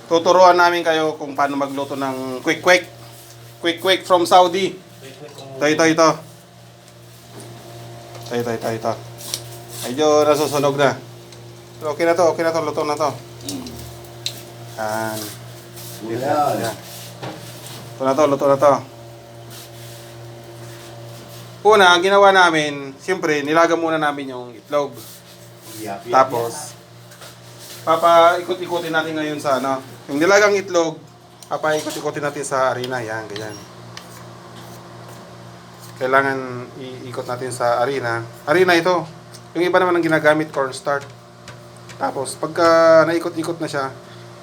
tuturuan namin kayo kung paano magluto ng quick-quick. Quick-quick from Saudi. Ito. Ito. Medyo nasusunog na. Pero okay na to, luto na to. Yan. Luto na to. Una, ang ginawa namin, siyempre, nilaga muna namin yung itlog. Tapos, papaikot-ikotin natin ngayon sa ano. Yung nilagang itlog, papaikot-ikotin natin sa harina. Yan, ganyan. Kailangan iikot natin sa harina. Harina ito. Yung iba naman ang ginagamit, cornstarch. Tapos, pagka naikot-ikot na siya,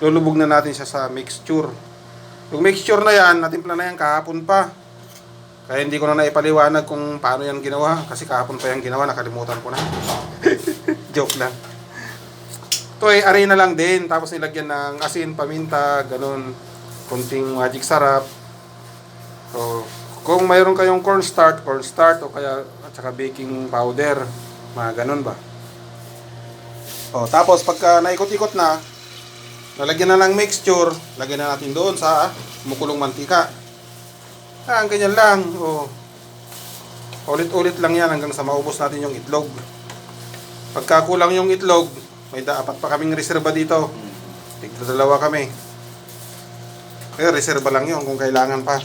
lulubog na natin siya sa mixture. Yung mixture na yan, natimpla na yan kahapon pa. Kaya hindi ko na naipaliwanag kung paano yan ginawa. Kasi kahapon pa yan ginawa, nakalimutan ko na. Joke lang. Ito ay harina lang din. Tapos nilagyan ng asin, paminta, ganun. Kunting magic sarap. So, kung mayroon kayong cornstarch o kaya at saka baking powder, mga ganun ba. O, tapos pagka naikot-ikot na, nalagyan na ng mixture, lagyan na natin doon sa kumukulong mantika. Ganyan lang. O, ulit-ulit lang yan hanggang sa maubos natin yung itlog. Pagka kulang yung itlog, may dapat pa kaming reserba dito. Tigdadalawa kami. Pero reserba lang yun kung kailangan pa.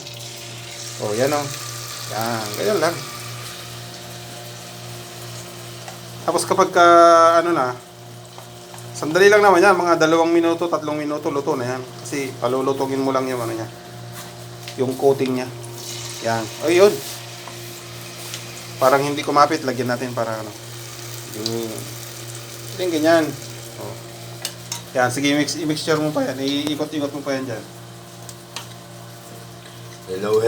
O, yan o. Yan, ganyan lang. Tapos kapag ano na, sandali lang naman yan, mga 2 minuto, 3 minuto, luto na yan. Kasi palulutugin mo lang yung ano niya, yung coating niya. Yan. O yun. Parang hindi kumapit, lagyan natin para ano. Yung ganyan. O. Yan, sige, i-mixture mo pa yan. Iikot-ikot mo pa yan dyan. Hello.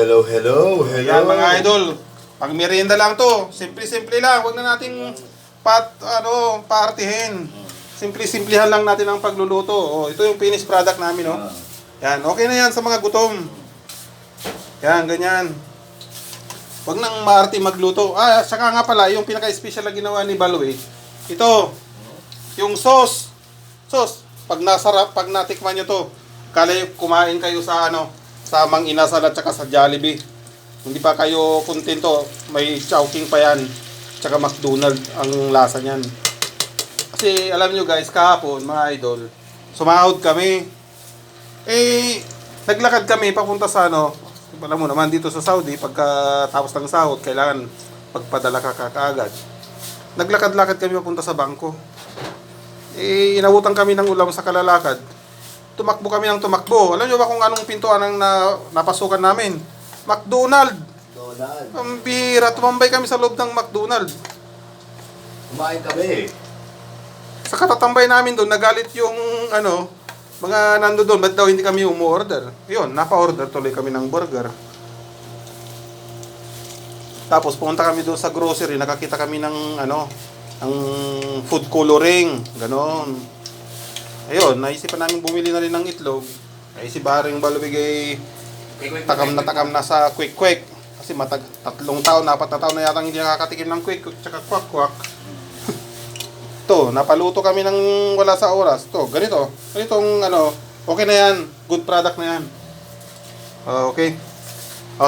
Yan mga idol. Pag merienda lang to, simple-simple lang. Huwag na nating paartihin. Simple-simplehan lang natin ang pagluluto. Oh, ito yung finished product namin, no. Yan, okay na yan sa mga gutom. Yan, ganyan. Huwag nang maarte magluto. Saka nga pala, yung pinaka-special na ginawa ni Balway, ito, yung sauce. Pag natikman nyo to, kala kumain kayo sa sa Mang Inasal at saka sa Jollibee. Hindi pa kayo kontento, may Chowking pa yan. Tsaka McDonald ang lasa niyan. Kasi alam nyo guys, kahapon mga idol, sumahod kami. Naglakad kami papunta sa alam mo naman dito sa Saudi, pagka tapos ng sahod, kailangan pagpadala ka kaagad. Naglakad-lakad kami papunta sa bangko. Inabutan kami ng ulam sa kalalakad. Tumakbo kami ng tumakbo. Alam nyo ba kung anong pintuan ang napasukan namin? McDonald. Ang bihira, tumambay kami sa loob ng McDonald. Kumain kami. Sa katatambay namin doon, nagalit yung mga nando doon, ba't daw hindi kami umu-order? Yun, napa-order tuloy kami ng burger. Tapos pumunta kami doon sa grocery, nakakita kami ng ang food coloring, ganon. Ayun, naisipan namin bumili na rin ng itlog. Ay si Baring Balwig takam na sa quick-quick. Kasi 3 taon, 4 na taon na yata hindi nakakatikim ng quick-quick tsaka kwak-kwak. To, napaluto kami ng wala sa oras. To, ganitong okay na yan. Good product na yan. Okay.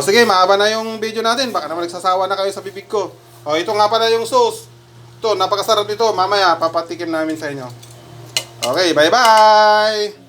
Sige, mahaba na yung video natin. Baka naman nagsasawa na kayo sa bibig ko. Ito nga pala yung sauce. Ito, napakasarap ito. Mamaya, papatikim namin sa inyo. Okay, bye-bye!